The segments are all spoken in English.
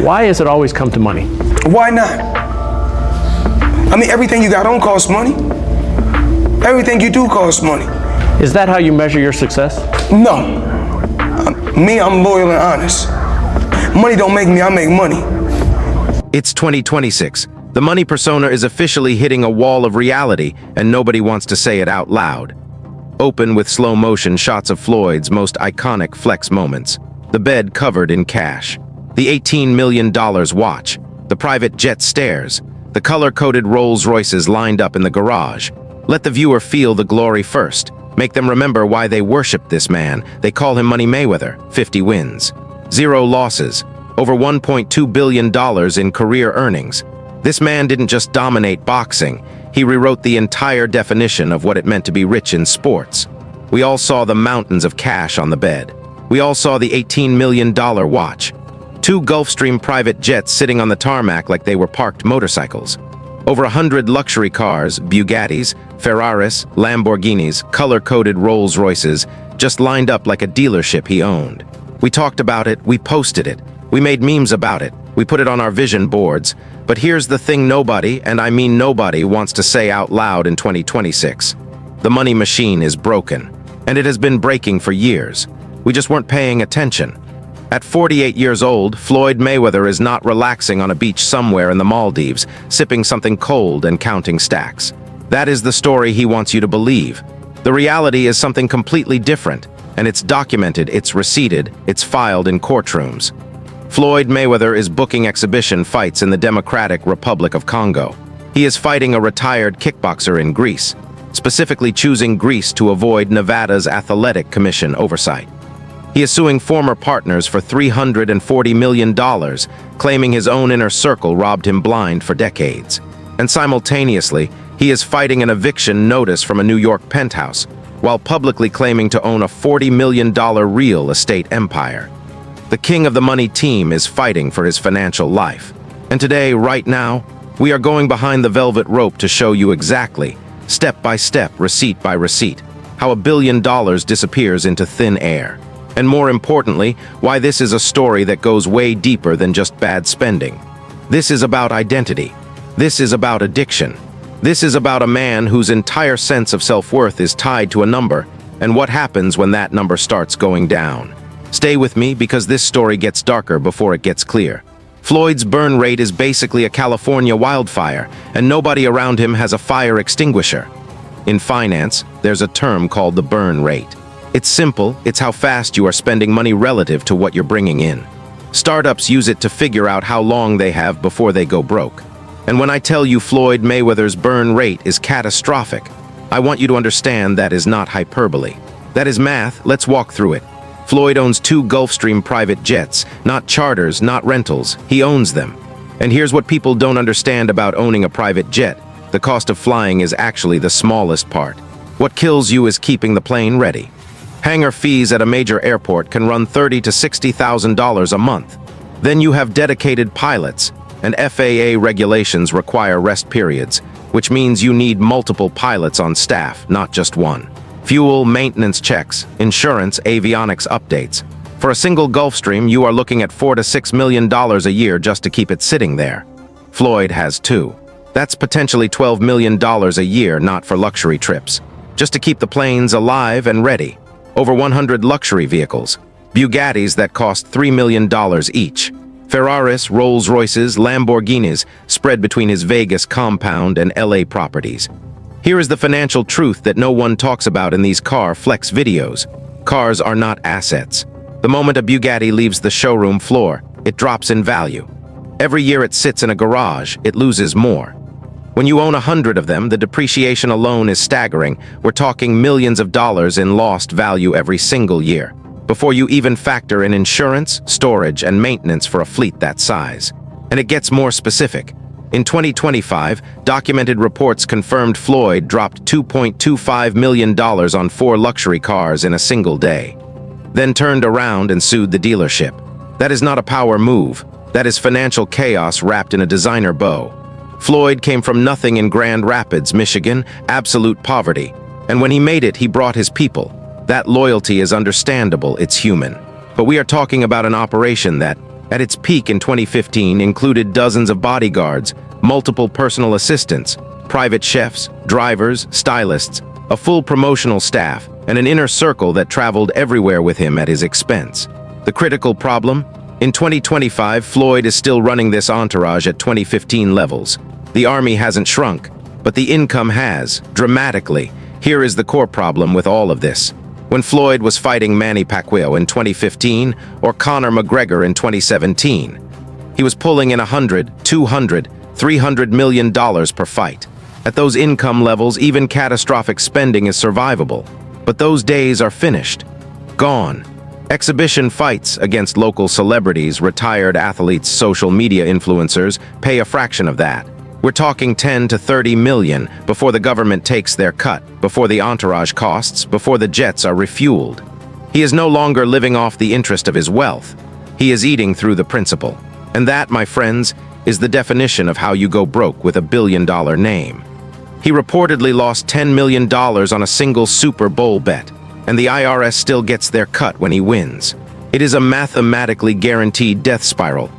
Why has it always come to money? Why not? I mean, everything you got on costs money. Everything you do costs money. Is that how you measure your success? No. I'm loyal and honest. Money don't make me, I make money. It's 2026. The money persona is officially hitting a wall of reality, and nobody wants to say it out loud. Open with slow motion shots of Floyd's most iconic flex moments. The bed covered in cash. The $18 million watch. The private jet stairs. The color-coded Rolls Royces lined up in the garage. Let the viewer feel the glory first. Make them remember why they worship this man. They call him Money Mayweather. 50 wins. 0 losses. Over $1.2 billion in career earnings. This man didn't just dominate boxing. He rewrote the entire definition of what it meant to be rich in sports. We all saw the mountains of cash on the bed. We all saw the $18 million watch. 2 Gulfstream private jets sitting on the tarmac like they were parked motorcycles. Over 100 luxury cars, Bugattis, Ferraris, Lamborghinis, color-coded Rolls Royces, just lined up like a dealership he owned. We talked about it, we posted it, we made memes about it, we put it on our vision boards. But here's the thing nobody, and I mean nobody, wants to say out loud in 2026. The money machine is broken, and it has been breaking for years. We just weren't paying attention. At 48 years old, Floyd Mayweather is not relaxing on a beach somewhere in the Maldives, sipping something cold and counting stacks. That is the story he wants you to believe. The reality is something completely different, and it's documented, it's receipted, it's filed in courtrooms. Floyd Mayweather is booking exhibition fights in the Democratic Republic of Congo. He is fighting a retired kickboxer in Greece, specifically choosing Greece to avoid Nevada's Athletic Commission oversight. He is suing former partners for $340 million, claiming his own inner circle robbed him blind for decades. And simultaneously, he is fighting an eviction notice from a New York penthouse, while publicly claiming to own a $40 million real estate empire. The king of the money team is fighting for his financial life. And today, right now, we are going behind the velvet rope to show you exactly, step by step, receipt by receipt, how $1 billion disappears into thin air. And more importantly, why this is a story that goes way deeper than just bad spending. This is about identity. This is about addiction. This is about a man whose entire sense of self-worth is tied to a number, and what happens when that number starts going down. Stay with me because this story gets darker before it gets clear. Floyd's burn rate is basically a California wildfire, and nobody around him has a fire extinguisher. In finance, there's a term called the burn rate. It's simple, it's how fast you are spending money relative to what you're bringing in. Startups use it to figure out how long they have before they go broke. And when I tell you Floyd Mayweather's burn rate is catastrophic, I want you to understand that is not hyperbole. That is math, let's walk through it. Floyd owns 2 Gulfstream private jets, not charters, not rentals, he owns them. And here's what people don't understand about owning a private jet. The cost of flying is actually the smallest part. What kills you is keeping the plane ready. Hangar fees at a major airport can run $30,000 to $60,000 a month. Then you have dedicated pilots, and FAA regulations require rest periods, which means you need multiple pilots on staff, not just one. Fuel, maintenance checks, insurance, avionics updates. For a single Gulfstream, you are looking at $4 to $6 million a year just to keep it sitting there. Floyd has 2. That's potentially $12 million a year, not for luxury trips. Just to keep the planes alive and ready. Over 100 luxury vehicles. Bugattis that cost $3 million each. Ferraris, Rolls Royces, Lamborghinis spread between his Vegas compound and LA properties. Here is the financial truth that no one talks about in these car flex videos. Cars are not assets. The moment a Bugatti leaves the showroom floor, it drops in value. Every year it sits in a garage, it loses more. When you own 100 of them, the depreciation alone is staggering. We're talking millions of dollars in lost value every single year, before you even factor in insurance, storage, and maintenance for a fleet that size. And it gets more specific. In 2025, documented reports confirmed Floyd dropped $2.25 million on 4 luxury cars in a single day, then turned around and sued the dealership. That is not a power move. That is financial chaos wrapped in a designer bow. Floyd came from nothing in Grand Rapids, Michigan, absolute poverty. And when he made it, he brought his people. That loyalty is understandable, it's human. But we are talking about an operation that, at its peak in 2015, included dozens of bodyguards, multiple personal assistants, private chefs, drivers, stylists, a full promotional staff, and an inner circle that traveled everywhere with him at his expense. The critical problem? In 2025, Floyd is still running this entourage at 2015 levels. The army hasn't shrunk, but the income has, dramatically. Here is the core problem with all of this. When Floyd was fighting Manny Pacquiao in 2015 or Conor McGregor in 2017, he was pulling in $100, $200, $300 million per fight. At those income levels, even catastrophic spending is survivable. But those days are finished. Gone. Exhibition fights against local celebrities, retired athletes, social media influencers pay a fraction of that. We're talking 10 to 30 million before the government takes their cut, before the entourage costs, before the jets are refueled. He is no longer living off the interest of his wealth. He is eating through the principle. And that, my friends, is the definition of how you go broke with a billion-dollar name. He reportedly lost $10 million on a single Super Bowl bet, and the IRS still gets their cut when he wins. It is a mathematically guaranteed death spiral.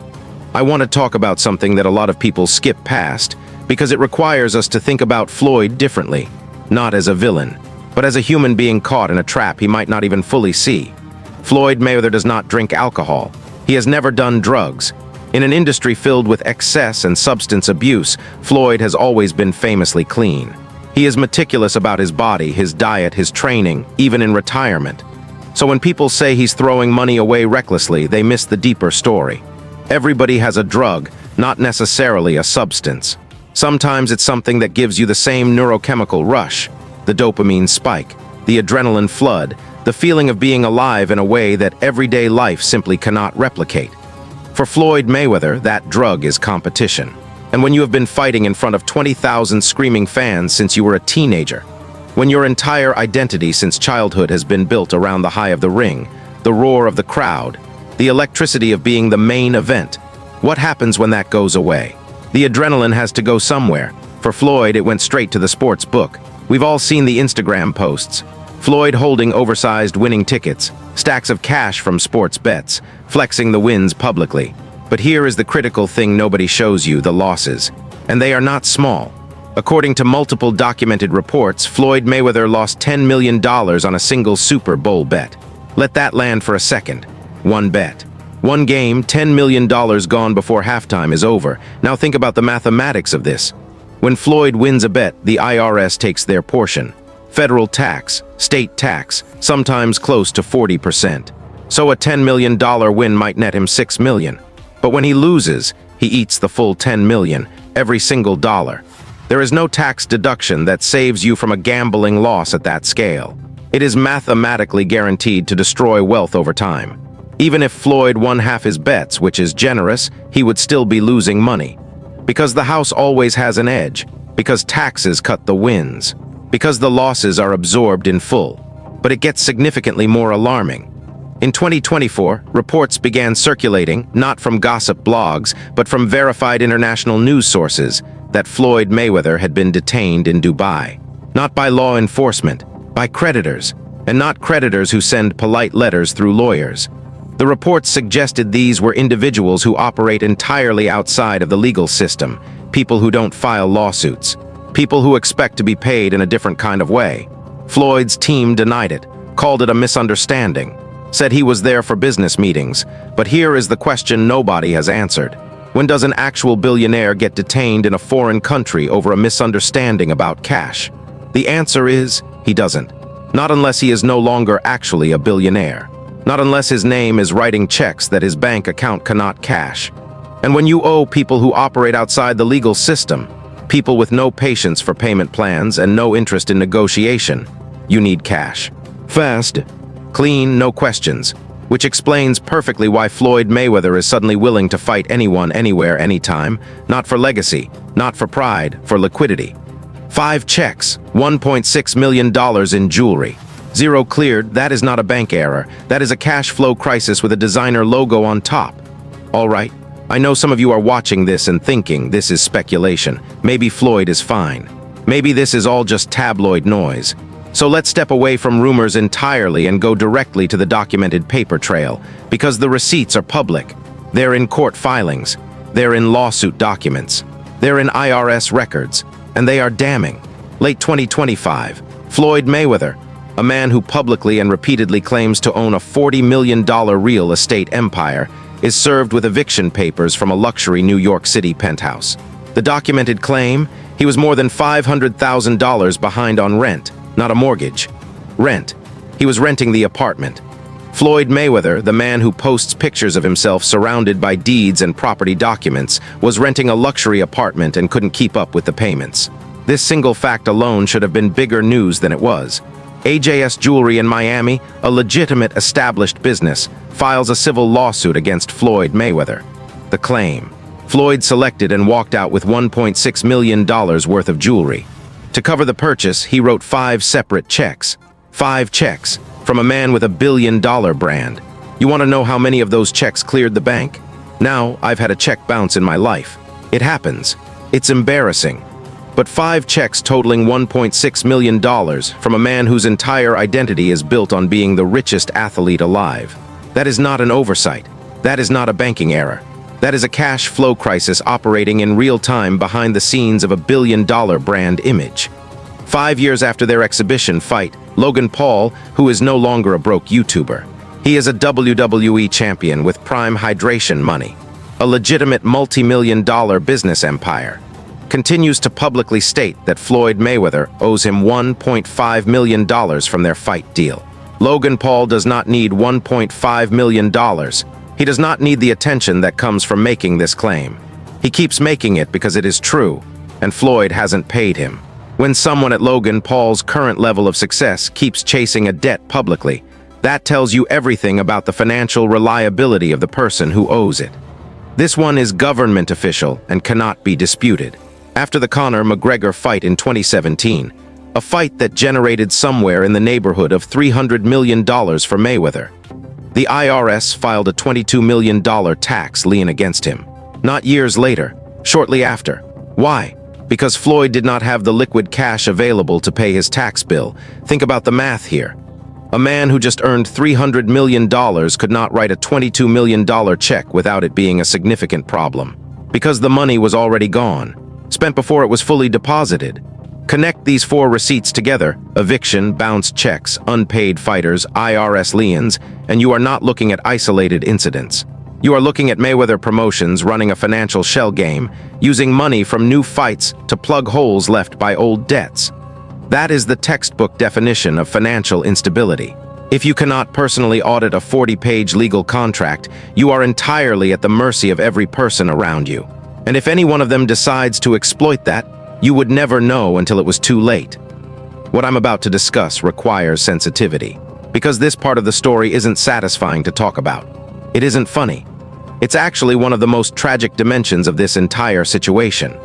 I want to talk about something that a lot of people skip past because it requires us to think about Floyd differently, not as a villain, but as a human being caught in a trap he might not even fully see. Floyd Mayweather does not drink alcohol. He has never done drugs. In an industry filled with excess and substance abuse, Floyd has always been famously clean. He is meticulous about his body, his diet, his training, even in retirement. So when people say he's throwing money away recklessly, they miss the deeper story. Everybody has a drug, not necessarily a substance. Sometimes it's something that gives you the same neurochemical rush, the dopamine spike, the adrenaline flood, the feeling of being alive in a way that everyday life simply cannot replicate. For Floyd Mayweather, that drug is competition. And when you have been fighting in front of 20,000 screaming fans since you were a teenager, when your entire identity since childhood has been built around the high of the ring, the roar of the crowd, the electricity of being the main event, what happens when that goes away? The adrenaline has to go somewhere. For Floyd, it went straight to the sports book. We've all seen the Instagram posts. Floyd holding oversized winning tickets, stacks of cash from sports bets, flexing the wins publicly. But here is the critical thing nobody shows you, the losses. And they are not small. According to multiple documented reports, Floyd Mayweather lost $10 million on a single Super Bowl bet. Let that land for a second. One bet. One game, $10 million gone before halftime is over. Now think about the mathematics of this. When Floyd wins a bet, the IRS takes their portion. Federal tax, state tax, sometimes close to 40%. So a $10 million win might net him $6 million. But when he loses, he eats the full $10 million, every single dollar. There is no tax deduction that saves you from a gambling loss at that scale. It is mathematically guaranteed to destroy wealth over time. Even if Floyd won half his bets, which is generous, he would still be losing money. Because the house always has an edge, because taxes cut the wins, because the losses are absorbed in full. But it gets significantly more alarming. In 2024, reports began circulating, not from gossip blogs, but from verified international news sources, that Floyd Mayweather had been detained in Dubai. Not by law enforcement, by creditors, and not creditors who send polite letters through lawyers. The reports suggested these were individuals who operate entirely outside of the legal system, people who don't file lawsuits, people who expect to be paid in a different kind of way. Floyd's team denied it, called it a misunderstanding, said he was there for business meetings. But here is the question nobody has answered. When does an actual billionaire get detained in a foreign country over a misunderstanding about cash? The answer is, he doesn't. Not unless he is no longer actually a billionaire. Not unless his name is writing checks that his bank account cannot cash. And when you owe people who operate outside the legal system, people with no patience for payment plans and no interest in negotiation, you need cash. Fast, clean, no questions. Which explains perfectly why Floyd Mayweather is suddenly willing to fight anyone, anywhere, anytime. Not for legacy, not for pride, for liquidity. 5 checks, $1.6 million in jewelry. 0 cleared, that is not a bank error. That is a cash flow crisis with a designer logo on top. All right, I know some of you are watching this and thinking this is speculation. Maybe Floyd is fine. Maybe this is all just tabloid noise. So let's step away from rumors entirely and go directly to the documented paper trail, because the receipts are public. They're in court filings. They're in lawsuit documents. They're in IRS records. And they are damning. Late 2025, Floyd Mayweather, a man who publicly and repeatedly claims to own a $40 million real estate empire, is served with eviction papers from a luxury New York City penthouse. The documented claim, he was more than $500,000 behind on rent, not a mortgage. Rent. He was renting the apartment. Floyd Mayweather, the man who posts pictures of himself surrounded by deeds and property documents, was renting a luxury apartment and couldn't keep up with the payments. This single fact alone should have been bigger news than it was. AJS Jewelry in Miami, a legitimate established business, files a civil lawsuit against Floyd Mayweather. The claim: Floyd selected and walked out with $1.6 million worth of jewelry. To cover the purchase, he wrote 5 separate checks. 5 checks from a man with $1 billion brand. You want to know how many of those checks cleared the bank? Now, I've had a check bounce in my life. It happens. It's embarrassing. But 5 checks totaling $1.6 million from a man whose entire identity is built on being the richest athlete alive. That is not an oversight. That is not a banking error. That is a cash flow crisis operating in real time behind the scenes of a $1 billion brand image. 5 years after their exhibition fight, Logan Paul, who is no longer a broke YouTuber, he is a WWE champion with prime hydration money, a legitimate multi-million-dollar business empire, continues to publicly state that Floyd Mayweather owes him $1.5 million from their fight deal. Logan Paul does not need $1.5 million. He does not need the attention that comes from making this claim. He keeps making it because it is true, and Floyd hasn't paid him. When someone at Logan Paul's current level of success keeps chasing a debt publicly, that tells you everything about the financial reliability of the person who owes it. This one is government official and cannot be disputed. After the Conor-McGregor fight in 2017, a fight that generated somewhere in the neighborhood of $300 million for Mayweather, the IRS filed a $22 million tax lien against him. Not years later, shortly after. Why? Because Floyd did not have the liquid cash available to pay his tax bill. Think about the math here. A man who just earned $300 million could not write a $22 million check without it being a significant problem. Because the money was already gone, spent before it was fully deposited. Connect these 4 receipts together: eviction, bounced checks, unpaid fighters, IRS liens, and you are not looking at isolated incidents. You are looking at Mayweather Promotions running a financial shell game, using money from new fights to plug holes left by old debts. That is the textbook definition of financial instability. If you cannot personally audit a 40-page legal contract, you are entirely at the mercy of every person around you. And if any one of them decides to exploit that, you would never know until it was too late. What I'm about to discuss requires sensitivity, because this part of the story isn't satisfying to talk about. It isn't funny. It's actually one of the most tragic dimensions of this entire situation.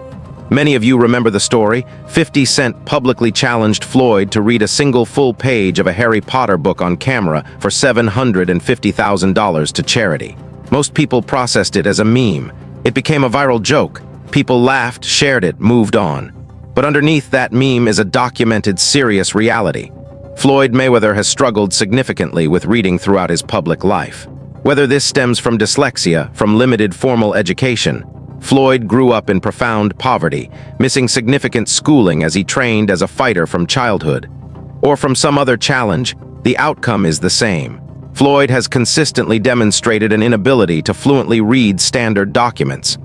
Many of you remember the story. 50 Cent publicly challenged Floyd to read a single full page of a Harry Potter book on camera for $750,000 to charity. Most people processed it as a meme. It became a viral joke. People laughed, shared it, moved on. But underneath that meme is a documented, serious reality. Floyd Mayweather has struggled significantly with reading throughout his public life. Whether this stems from dyslexia, from limited formal education, Floyd grew up in profound poverty, missing significant schooling as he trained as a fighter from childhood, or from some other challenge, the outcome is the same. Floyd has consistently demonstrated an inability to fluently read standard documents.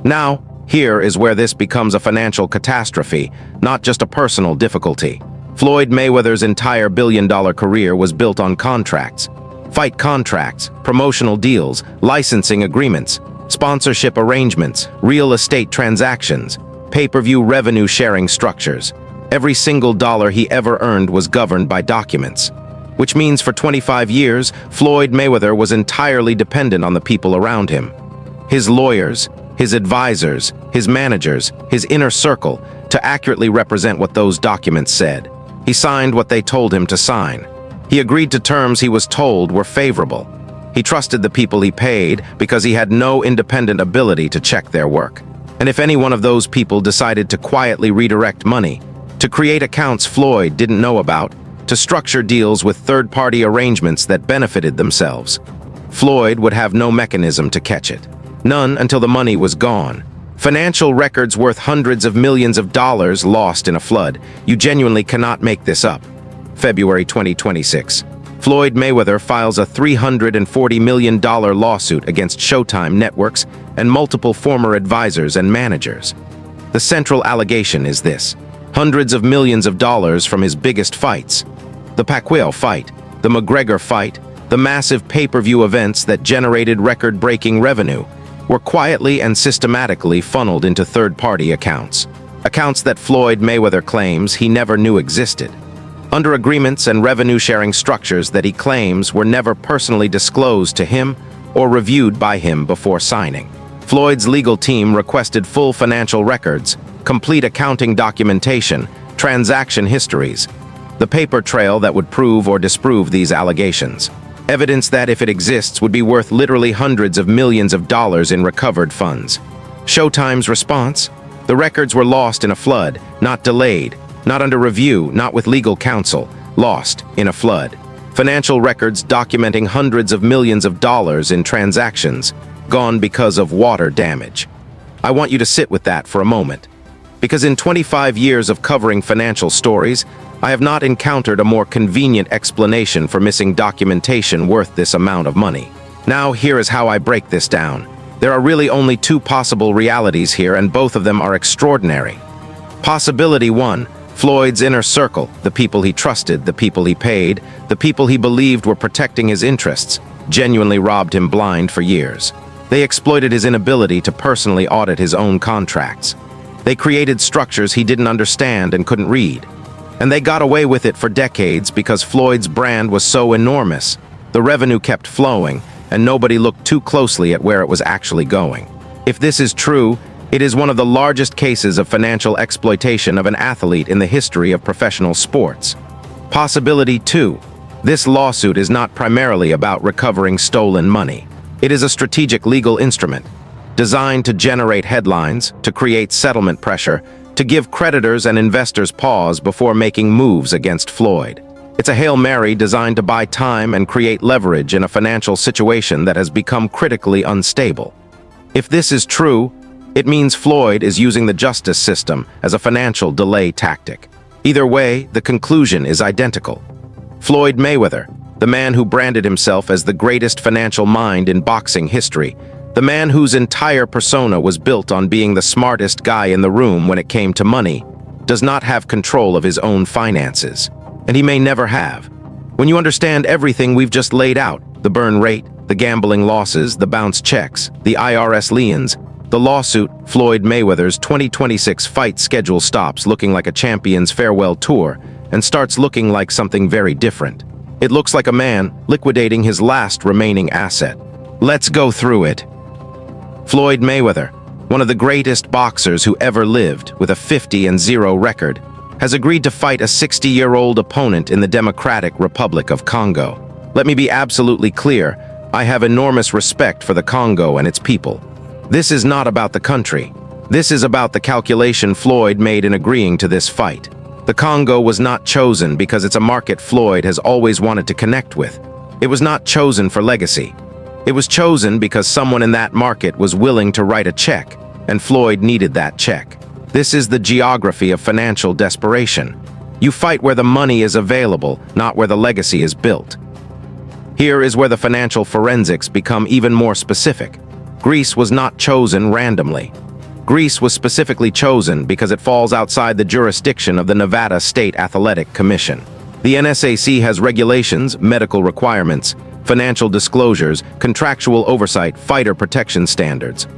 Now, here is where this becomes a financial catastrophe, not just a personal difficulty. Floyd Mayweather's entire billion-dollar career was built on contracts. Fight contracts, promotional deals, licensing agreements, sponsorship arrangements, real estate transactions, pay-per-view revenue-sharing structures. Every single dollar he ever earned was governed by documents. Which means for 25 years, Floyd Mayweather was entirely dependent on the people around him. His lawyers, his advisors, his managers, his inner circle, to accurately represent what those documents said. He signed what they told him to sign. He agreed to terms he was told were favorable. He trusted the people he paid because he had no independent ability to check their work. And if any one of those people decided to quietly redirect money, to create accounts Floyd didn't know about, to structure deals with third-party arrangements that benefited themselves, Floyd would have no mechanism to catch it. None until the money was gone. Financial records worth hundreds of millions of dollars lost in a flood. You genuinely cannot make this up. February 2026. Floyd Mayweather files a $340 million lawsuit against Showtime networks and multiple former advisors and managers. The central allegation is this: hundreds of millions of dollars from his biggest fights. The Pacquiao fight, the McGregor fight, the massive pay-per-view events that generated record-breaking revenue were quietly and systematically funneled into third-party accounts. Accounts that Floyd Mayweather claims he never knew existed. Under agreements and revenue-sharing structures that he claims were never personally disclosed to him or reviewed by him before signing. Floyd's legal team requested full financial records, complete accounting documentation, transaction histories, the paper trail that would prove or disprove these allegations. Evidence that, if it exists, would be worth literally hundreds of millions of dollars in recovered funds. Showtime's response? The records were lost in a flood, not delayed, not under review, not with legal counsel, lost in a flood. Financial records documenting hundreds of millions of dollars in transactions, gone because of water damage. I want you to sit with that for a moment. Because in 25 years of covering financial stories, I have not encountered a more convenient explanation for missing documentation worth this amount of money. Now, here is how I break this down. There are really only two possible realities here, and both of them are extraordinary. Possibility 1, Floyd's inner circle, the people he trusted, the people he paid, the people he believed were protecting his interests, genuinely robbed him blind for years. They exploited his inability to personally audit his own contracts. They created structures he didn't understand and couldn't read. And they got away with it for decades because Floyd's brand was so enormous. The revenue kept flowing, and nobody looked too closely at where it was actually going. If this is true, it is one of the largest cases of financial exploitation of an athlete in the history of professional sports. Possibility 2. This lawsuit is not primarily about recovering stolen money. It is a strategic legal instrument, designed to generate headlines, to create settlement pressure, to give creditors and investors pause before making moves against Floyd. It's a Hail Mary designed to buy time and create leverage in a financial situation that has become critically unstable. If this is true, it means Floyd is using the justice system as a financial delay tactic. Either way, the conclusion is identical. Floyd Mayweather, the man who branded himself as the greatest financial mind in boxing history, the man whose entire persona was built on being the smartest guy in the room when it came to money, does not have control of his own finances. And he may never have. When you understand everything we've just laid out, the burn rate, the gambling losses, the bounce checks, the IRS liens, the lawsuit, Floyd Mayweather's 2026 fight schedule stops looking like a champion's farewell tour and starts looking like something very different. It looks like a man liquidating his last remaining asset. Let's go through it. Floyd Mayweather, one of the greatest boxers who ever lived, with a 50-0 record, has agreed to fight a 60-year-old opponent in the Democratic Republic of Congo. Let me be absolutely clear, I have enormous respect for the Congo and its people. This is not about the country. This is about the calculation Floyd made in agreeing to this fight. The Congo was not chosen because it's a market Floyd has always wanted to connect with. It was not chosen for legacy. It was chosen because someone in that market was willing to write a check, and Floyd needed that check. This is the geography of financial desperation. You fight where the money is available, not where the legacy is built. Here is where the financial forensics become even more specific. Greece was not chosen randomly. Greece was specifically chosen because it falls outside the jurisdiction of the Nevada State Athletic Commission. The NSAC has regulations, medical requirements, financial disclosures, contractual oversight, fighter protection standards.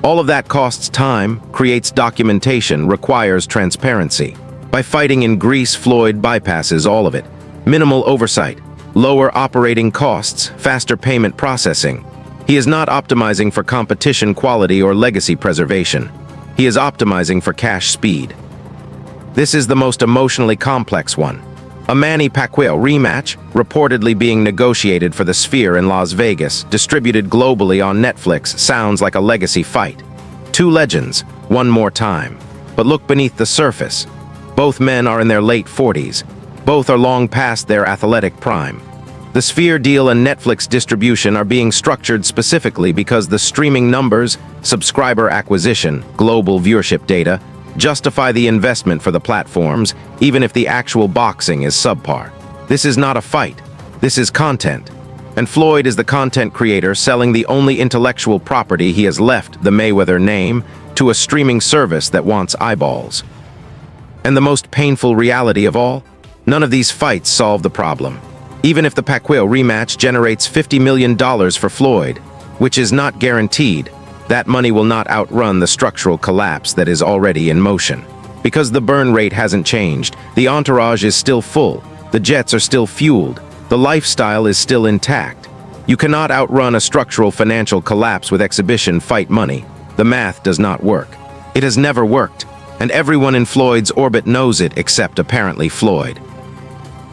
All of that costs time, creates documentation, requires transparency. By fighting in Greece, Floyd bypasses all of it. Minimal oversight, lower operating costs, faster payment processing. He is not optimizing for competition quality or legacy preservation. He is optimizing for cash speed. This is the most emotionally complex one. A Manny Pacquiao rematch, reportedly being negotiated for the Sphere in Las Vegas, distributed globally on Netflix, sounds like a legacy fight. Two legends, one more time. But look beneath the surface. Both men are in their late 40s. Both are long past their athletic prime. The Sphere deal and Netflix distribution are being structured specifically because the streaming numbers, subscriber acquisition, global viewership data justify the investment for the platforms, even if the actual boxing is subpar. This is not a fight. This is content. And Floyd is the content creator selling the only intellectual property he has left, the Mayweather name, to a streaming service that wants eyeballs. And the most painful reality of all? None of these fights solve the problem. Even if the Pacquiao rematch generates $50 million for Floyd, which is not guaranteed, that money will not outrun the structural collapse that is already in motion. Because the burn rate hasn't changed, the entourage is still full, the jets are still fueled, the lifestyle is still intact. You cannot outrun a structural financial collapse with exhibition fight money. The math does not work. It has never worked, and everyone in Floyd's orbit knows it except apparently Floyd.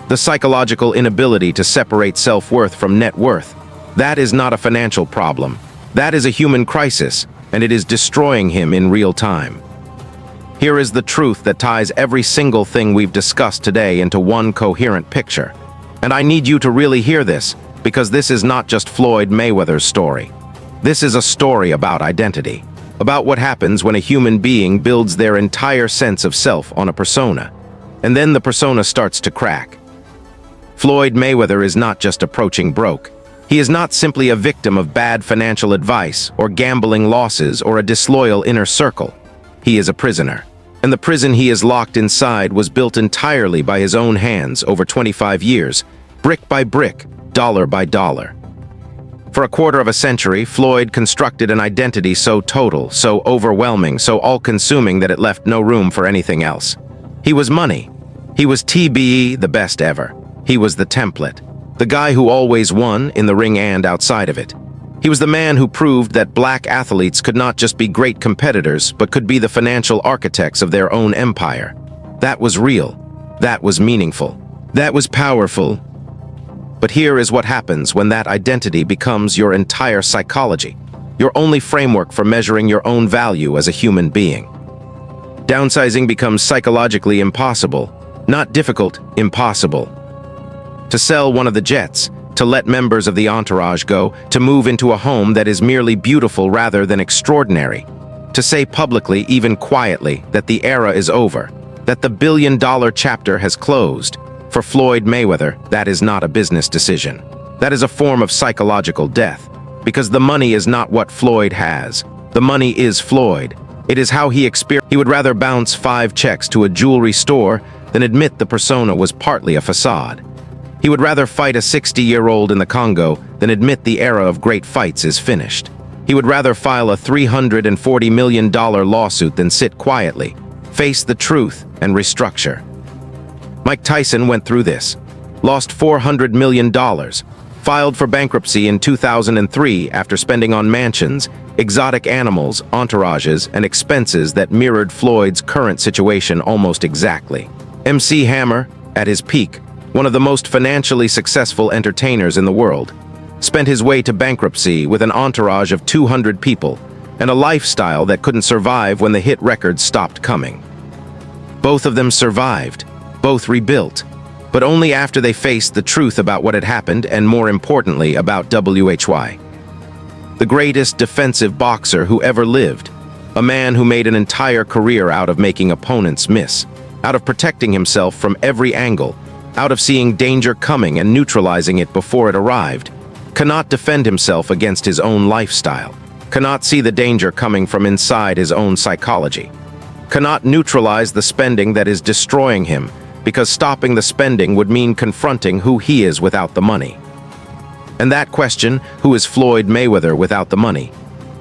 The psychological inability to separate self-worth from net worth, that is not a financial problem. That is a human crisis, and it is destroying him in real time. Here is the truth that ties every single thing we've discussed today into one coherent picture. And I need you to really hear this, because this is not just Floyd Mayweather's story. This is a story about identity, about what happens when a human being builds their entire sense of self on a persona, and then the persona starts to crack. Floyd Mayweather is not just approaching broke. He is not simply a victim of bad financial advice or gambling losses or a disloyal inner circle. He is a prisoner. And the prison he is locked inside was built entirely by his own hands over 25 years, brick by brick, dollar by dollar. For a quarter of a century, Floyd constructed an identity so total, so overwhelming, so all-consuming that it left no room for anything else. He was money. He was TBE, the best ever. He was the template. The guy who always won in the ring and outside of it. He was the man who proved that black athletes could not just be great competitors, but could be the financial architects of their own empire. That was real. That was meaningful. That was powerful. But here is what happens when that identity becomes your entire psychology, your only framework for measuring your own value as a human being. Downsizing becomes psychologically impossible. Not difficult, impossible. To sell one of the jets, to let members of the entourage go, to move into a home that is merely beautiful rather than extraordinary, to say publicly, even quietly, that the era is over, that the billion-dollar chapter has closed. For Floyd Mayweather, that is not a business decision. That is a form of psychological death, because the money is not what Floyd has. The money is Floyd. It is how he experienced. He would rather bounce 5 checks to a jewelry store than admit the persona was partly a facade. He would rather fight a 60-year-old in the Congo than admit the era of great fights is finished. He would rather file a $340 million lawsuit than sit quietly, face the truth, and restructure. Mike Tyson went through this, lost $400 million, filed for bankruptcy in 2003 after spending on mansions, exotic animals, entourages, and expenses that mirrored Floyd's current situation almost exactly. MC Hammer, at his peak, one of the most financially successful entertainers in the world, spent his way to bankruptcy with an entourage of 200 people and a lifestyle that couldn't survive when the hit records stopped coming. Both of them survived, both rebuilt, but only after they faced the truth about what had happened and, more importantly, about WHY. The greatest defensive boxer who ever lived, a man who made an entire career out of making opponents miss, out of protecting himself from every angle, out of seeing danger coming and neutralizing it before it arrived, cannot defend himself against his own lifestyle, cannot see the danger coming from inside his own psychology, cannot neutralize the spending that is destroying him, because stopping the spending would mean confronting who he is without the money. And that question, who is Floyd Mayweather without the money,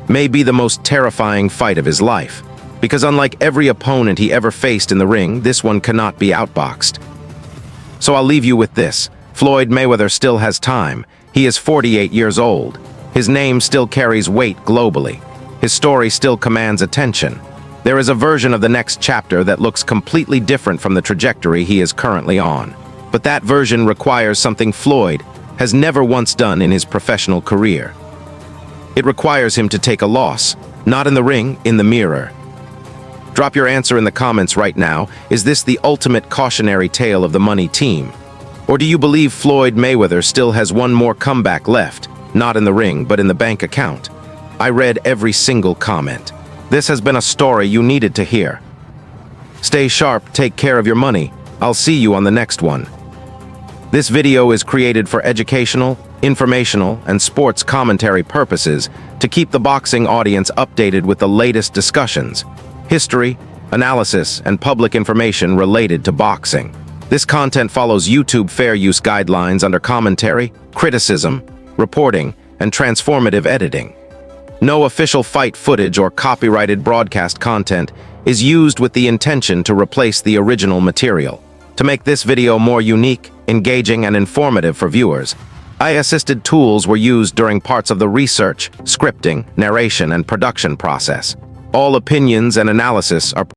may be the most terrifying fight of his life, because unlike every opponent he ever faced in the ring, this one cannot be outboxed. So I'll leave you with this. Floyd Mayweather still has time. He is 48 years old. His name still carries weight globally. His story still commands attention. There is a version of the next chapter that looks completely different from the trajectory he is currently on. But that version requires something Floyd has never once done in his professional career. It requires him to take a loss, not in the ring, in the mirror. Drop your answer in the comments right now. Is this the ultimate cautionary tale of the money team? Or do you believe Floyd Mayweather still has one more comeback left, not in the ring, but in the bank account? I read every single comment. This has been a story you needed to hear. Stay sharp, take care of your money. I'll see you on the next one. This video is created for educational, informational, and sports commentary purposes to keep the boxing audience updated with the latest discussions, history, analysis, and public information related to boxing. This content follows YouTube fair use guidelines under commentary, criticism, reporting, and transformative editing. No official fight footage or copyrighted broadcast content is used with the intention to replace the original material. To make this video more unique, engaging, and informative for viewers, AI-assisted tools were used during parts of the research, scripting, narration, and production process. All opinions and analysis are